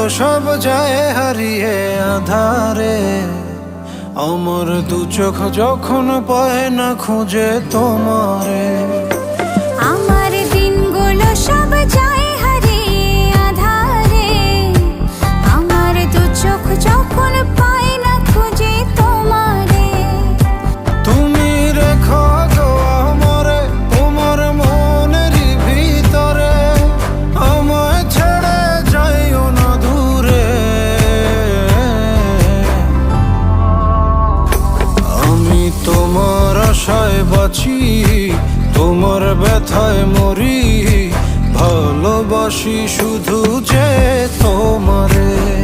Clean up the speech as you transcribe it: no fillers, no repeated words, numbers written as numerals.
সব যায় হারিয়ে আধারে। আমার দু চোখ যখন পায় না খুঁজে তোমারে। আমার দিনগুলো সব যায় হারিয়ে আধারে। আমার দু চোখ যখন পায় না খুঁজে তোমারে। তুমি রেখো গো আমারে তোমার মনেরই ভিতরে, আমায় ছেড়ে যাইও না দূরে। আমি তোমার আশায় বাঁচি, তোমার ব্যথায় মরি, ভালোবাসি শুধু যে তোমারে।